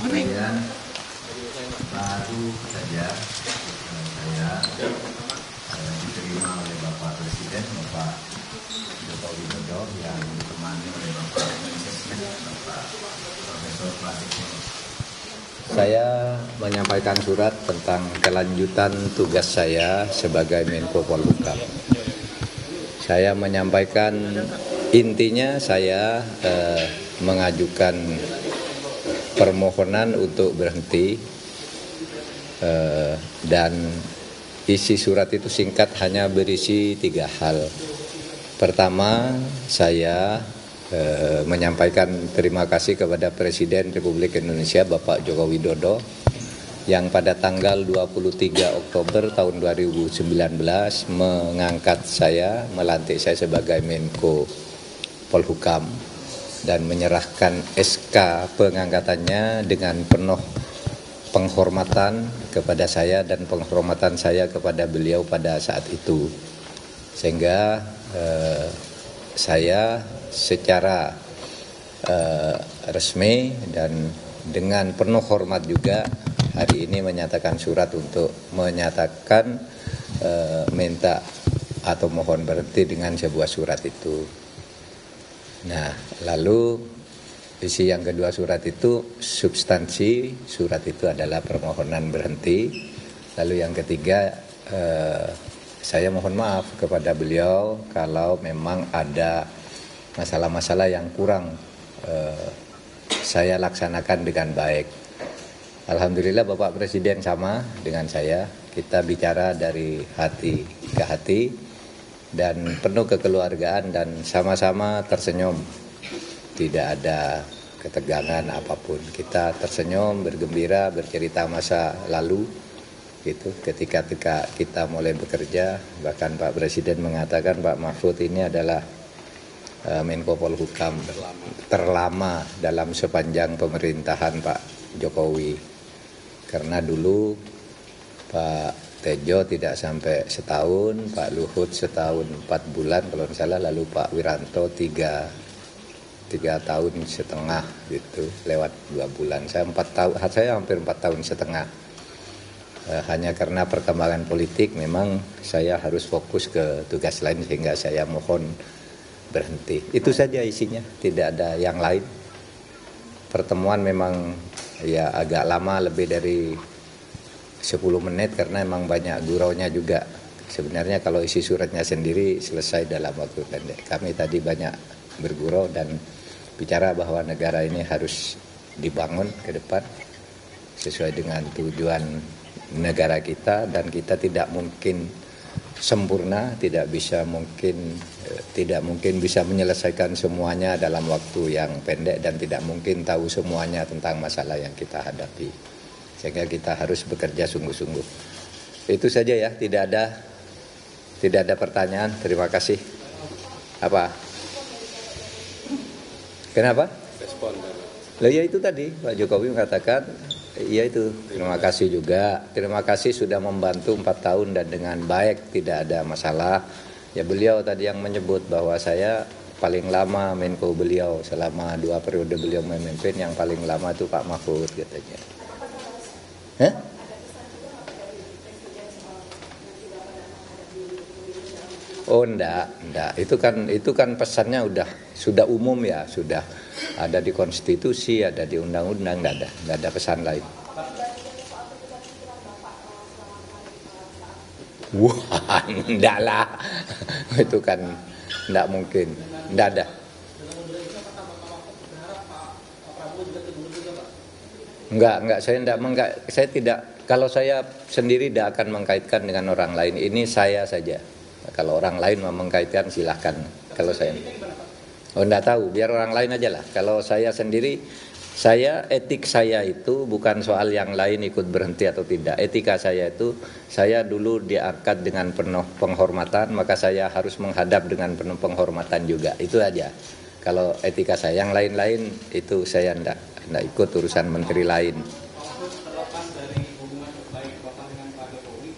Kemudian baru saja saya diterima oleh Bapak Presiden, Bapak Joko Widodo, yang ditemani oleh Bapak Mensesnek, Bapak Profesor Pratikno. Saya menyampaikan surat tentang kelanjutan tugas saya sebagai Menko Polhukam. Saya menyampaikan intinya saya mengajukan permohonan untuk berhenti dan isi surat itu singkat, hanya berisi 3 hal. Pertama, saya menyampaikan terima kasih kepada Presiden Republik Indonesia Bapak Joko Widodo yang pada tanggal 23 Oktober tahun 2019 mengangkat saya, melantik saya sebagai Menko Polhukam dan menyerahkan SK pengangkatannya dengan penuh penghormatan kepada saya dan penghormatan saya kepada beliau pada saat itu. Sehingga saya secara resmi dan dengan penuh hormat juga hari ini menyatakan surat untuk menyatakan minta atau mohon berhenti dengan sebuah surat itu. Nah, lalu isi yang kedua surat itu, substansi surat itu adalah permohonan berhenti. Lalu yang ketiga, saya mohon maaf kepada beliau kalau memang ada masalah-masalah yang kurang saya laksanakan dengan baik. Alhamdulillah Bapak Presiden sama dengan saya, kita bicara dari hati ke hati dan penuh kekeluargaan dan sama-sama tersenyum. Tidak ada ketegangan apapun. Kita tersenyum, bergembira, bercerita masa lalu. Gitu. Ketika kita mulai bekerja, bahkan Pak Presiden mengatakan Pak Mahfud ini adalah Menko Polhukam terlama dalam sepanjang pemerintahan Pak Jokowi. Karena dulu Pak Tejo tidak sampai setahun, Pak Luhut setahun 4 bulan kalau tidak salah, lalu Pak Wiranto 3 tahun setengah gitu, lewat 2 bulan. Saya hampir 4 tahun setengah. Hanya karena perkembangan politik memang saya harus fokus ke tugas lain sehingga saya mohon berhenti. Itu saja isinya, tidak ada yang lain. Pertemuan memang ya agak lama, lebih dari 10 menit karena memang banyak guraunya juga. Sebenarnya kalau isi suratnya sendiri selesai dalam waktu pendek. Kami tadi banyak bergurau dan bicara bahwa negara ini harus dibangun ke depan sesuai dengan tujuan negara kita, dan kita tidak mungkin sempurna, tidak mungkin bisa menyelesaikan semuanya dalam waktu yang pendek, dan tidak mungkin tahu semuanya tentang masalah yang kita hadapi. Sehingga kita harus bekerja sungguh-sungguh. Itu saja ya, tidak ada pertanyaan. Terima kasih. Apa? Kenapa? Loh ya itu tadi Pak Jokowi mengatakan, ya itu, terima kasih juga. Terima kasih sudah membantu 4 tahun dan dengan baik, tidak ada masalah. Ya beliau tadi yang menyebut bahwa saya paling lama Menko beliau, selama 2 periode beliau memimpin, yang paling lama itu Pak Mahfud katanya. Hah? Oh enggak. Itu kan pesannya sudah umum ya, sudah ada di konstitusi, ada di undang-undang, enggak ada pesan lain. Wah, enggak lah. Itu kan enggak mungkin. Enggak ada. Enggak, saya tidak, kalau saya sendiri tidak akan mengkaitkan dengan orang lain. Ini saya saja. Kalau orang lain mau mengkaitkan silahkan. Kalau saya, enggak tahu, biar orang lain aja lah. Kalau saya sendiri, etik saya itu bukan soal yang lain ikut berhenti atau tidak. Etika saya itu, saya dulu diangkat dengan penuh penghormatan, maka saya harus menghadap dengan penuh penghormatan juga. Itu aja. Kalau etika saya, yang lain-lain itu saya enggak ikut urusan menteri lain. Terlepas dari hubungan baik Bapak dengan Pak Jokowi,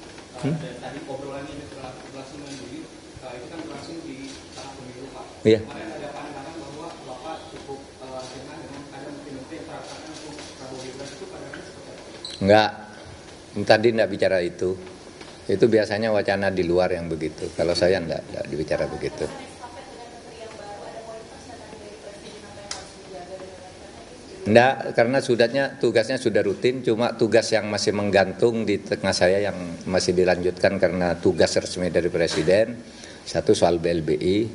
tadi obrolannya ini berlangsung itu kan berlangsung di saat pemilu Pak. Iya. Kemarin ada pandangan bahwa Bapak cukup dengan ada menteri-menteri yang perasaan untuk Prabowo Gibran, itu Enggak, tadi enggak bicara itu. Itu biasanya wacana di luar yang begitu. Kalau saya enggak dibicara begitu. Enggak, karena tugasnya sudah rutin, cuma tugas yang masih menggantung di tengah saya yang masih dilanjutkan karena tugas resmi dari Presiden. Satu soal BLBI,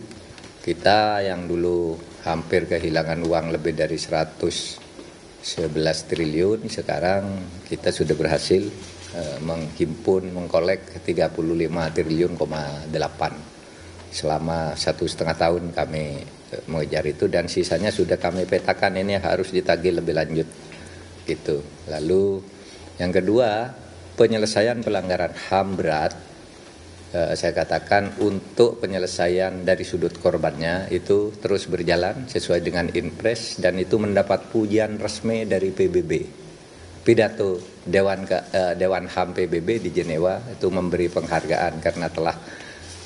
kita yang dulu hampir kehilangan uang lebih dari 111 triliun, sekarang kita sudah berhasil menghimpun, mengkolek 35 triliun,8. Selama 1,5 tahun kami mengejar itu dan sisanya sudah kami petakan, ini harus ditagih lebih lanjut gitu. Lalu yang kedua, penyelesaian pelanggaran HAM berat, saya katakan untuk penyelesaian dari sudut korbannya itu terus berjalan sesuai dengan Inpres dan itu mendapat pujian resmi dari PBB. Pidato Dewan HAM PBB di Jenewa itu memberi penghargaan karena telah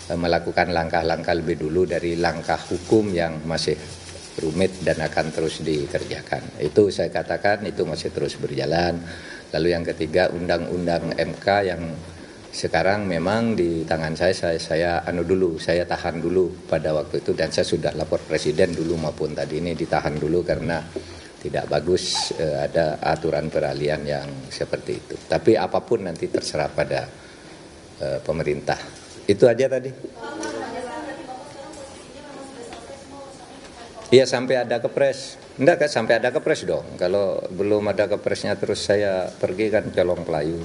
melakukan langkah-langkah lebih dulu dari langkah hukum yang masih rumit dan akan terus dikerjakan. Itu saya katakan itu masih terus berjalan. Lalu yang ketiga, undang-undang MK yang sekarang memang di tangan saya tahan dulu pada waktu itu dan saya sudah lapor Presiden dulu maupun tadi ini ditahan dulu karena tidak bagus ada aturan peralihan yang seperti itu. Tapi apapun nanti terserah pada pemerintah. Itu aja tadi. Iya sampai ada kepres. Enggak kan sampai ada kepres dong. Kalau belum ada kepresnya terus saya pergi kan colong pelayu.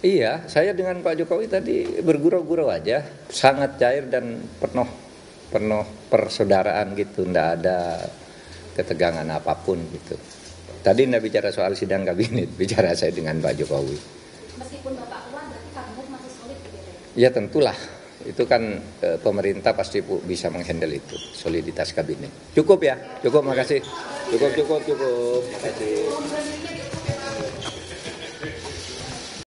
Iya, saya dengan Pak Jokowi tadi bergurau-gurau aja, sangat cair dan penuh persaudaraan gitu, ndak ada ketegangan apapun gitu. Tadi ndak bicara soal sidang kabinet, bicara saya dengan Pak Jokowi. Meskipun Bapak keluar, berarti kabinet masih solid begitu? Ya tentulah, itu kan pemerintah pasti bisa menghandle itu, soliditas kabinet. Cukup ya, cukup, makasih. Cukup. Makasih.